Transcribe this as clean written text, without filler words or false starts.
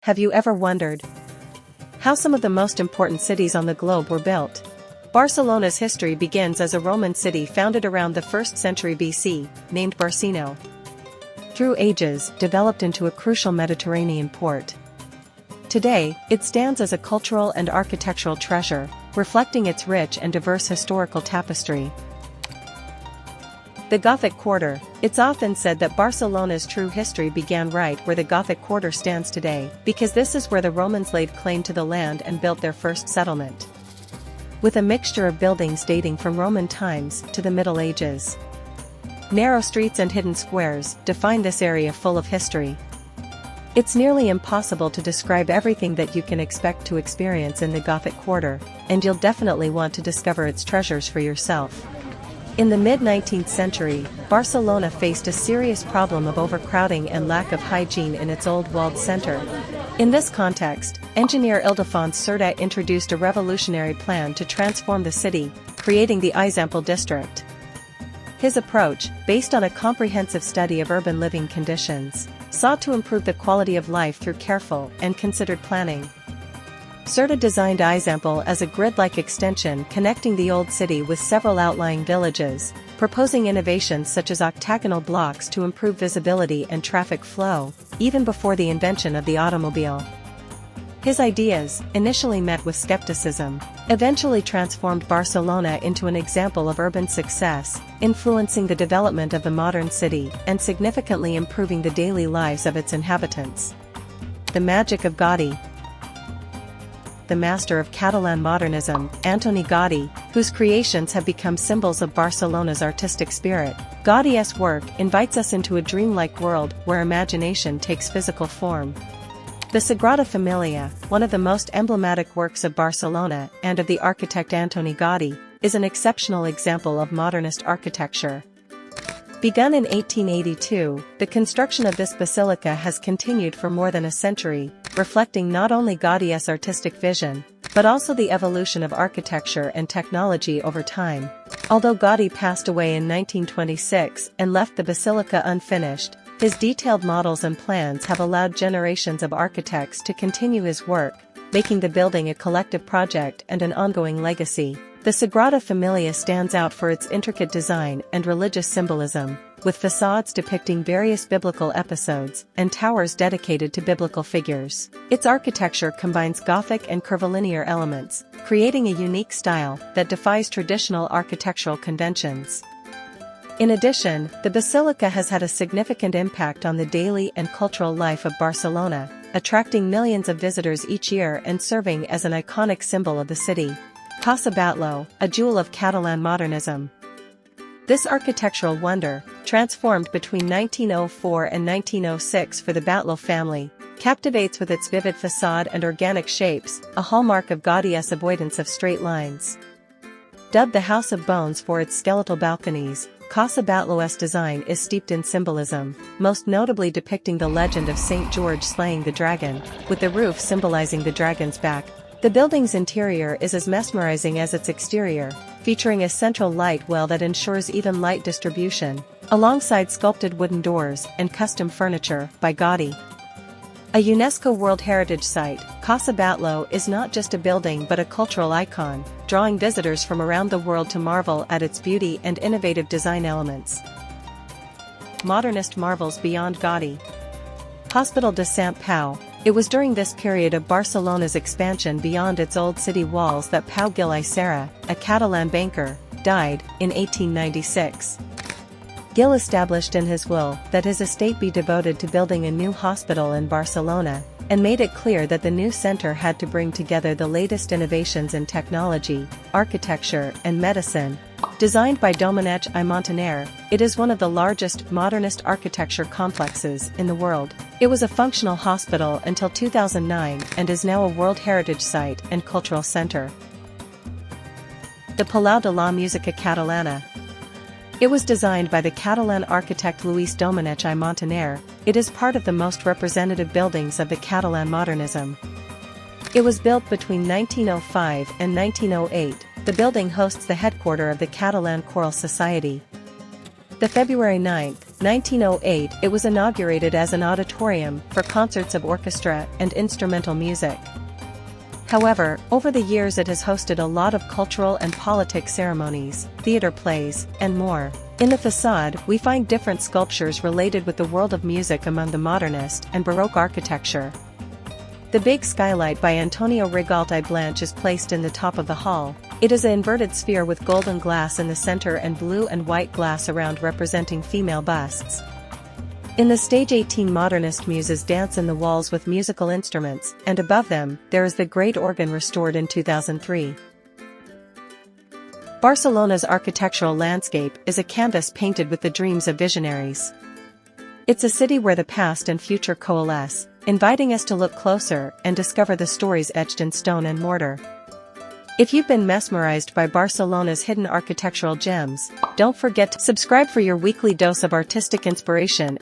Have you ever wondered how some of the most important cities on the globe were built? Barcelona's history begins as a Roman city founded around the 1st century BC, named Barcino. Through ages, developed into a crucial Mediterranean port. Today, it stands as a cultural and architectural treasure, reflecting its rich and diverse historical tapestry. The Gothic Quarter. It's often said that Barcelona's true history began right where the Gothic Quarter stands today, because this is where the Romans laid claim to the land and built their first settlement. With a mixture of buildings dating from Roman times to the Middle Ages. Narrow streets and hidden squares define this area full of history. It's nearly impossible to describe everything that you can expect to experience in the Gothic Quarter, and you'll definitely want to discover its treasures for yourself. In the mid-19th century, Barcelona faced a serious problem of overcrowding and lack of hygiene in its old walled center. In this context, engineer Ildefons Cerdà introduced a revolutionary plan to transform the city, creating the Eixample district. His approach, based on a comprehensive study of urban living conditions, sought to improve the quality of life through careful and considered planning. Cerdà designed Eixample as a grid-like extension connecting the old city with several outlying villages, proposing innovations such as octagonal blocks to improve visibility and traffic flow, even before the invention of the automobile. His ideas, initially met with skepticism, eventually transformed Barcelona into an example of urban success, influencing the development of the modern city and significantly improving the daily lives of its inhabitants. The magic of Gaudí. The master of Catalan modernism, Antoni Gaudí, whose creations have become symbols of Barcelona's artistic spirit. Gaudí's work invites us into a dreamlike world where imagination takes physical form. The Sagrada Familia, one of the most emblematic works of Barcelona and of the architect Antoni Gaudí, is an exceptional example of modernist architecture. Begun in 1882, the construction of this basilica has continued for more than a century, reflecting not only Gaudí's artistic vision, but also the evolution of architecture and technology over time. Although Gaudí passed away in 1926 and left the basilica unfinished, his detailed models and plans have allowed generations of architects to continue his work, making the building a collective project and an ongoing legacy. The Sagrada Familia stands out for its intricate design and religious symbolism, with facades depicting various biblical episodes and towers dedicated to biblical figures. Its architecture combines Gothic and curvilinear elements, creating a unique style that defies traditional architectural conventions. In addition, the basilica has had a significant impact on the daily and cultural life of Barcelona, attracting millions of visitors each year and serving as an iconic symbol of the city. Casa Batlló, a jewel of Catalan modernism. This architectural wonder, transformed between 1904 and 1906 for the Batlló family, captivates with its vivid facade and organic shapes, a hallmark of Gaudí's avoidance of straight lines. Dubbed the House of Bones for its skeletal balconies, Casa Batlló's design is steeped in symbolism, most notably depicting the legend of St. George slaying the dragon, with the roof symbolizing the dragon's back. The building's interior is as mesmerizing as its exterior, featuring a central light well that ensures even light distribution, alongside sculpted wooden doors and custom furniture by Gaudí. A UNESCO World Heritage Site, Casa Batlló is not just a building but a cultural icon, drawing visitors from around the world to marvel at its beauty and innovative design elements. Modernist marvels beyond Gaudí. Hospital de Sant Pau. It was during this period of Barcelona's expansion beyond its old city walls that Pau Gil i Serra, a Catalan banker, died, in 1896. Gil established in his will that his estate be devoted to building a new hospital in Barcelona, and made it clear that the new center had to bring together the latest innovations in technology, architecture, and medicine. Designed by Domènech i Montaner, it is one of the largest modernist architecture complexes in the world. It was a functional hospital until 2009 and is now a World Heritage Site and cultural center. The Palau de la Música Catalana. It was designed by the Catalan architect Lluís Domènech i Montaner. It is part of the most representative buildings of the Catalan modernism. It was built between 1905 and 1908. The building hosts the headquarters of the Catalan Choral Society. The February 9, 1908, it was inaugurated as an auditorium for concerts of orchestra and instrumental music. However, over the years it has hosted a lot of cultural and politic ceremonies, theater plays, and more. In the facade, we find different sculptures related with the world of music among the modernist and Baroque architecture. The big skylight by Antonio Rigault y Blanch is placed in the top of the hall. It is an inverted sphere with golden glass in the center and blue and white glass around representing female busts. In the stage 18 modernist muses dance in the walls with musical instruments, and above them, there is the great organ restored in 2003. Barcelona's architectural landscape is a canvas painted with the dreams of visionaries. It's a city where the past and future coalesce, inviting us to look closer and discover the stories etched in stone and mortar. If you've been mesmerized by Barcelona's hidden architectural gems, don't forget to subscribe for your weekly dose of artistic inspiration.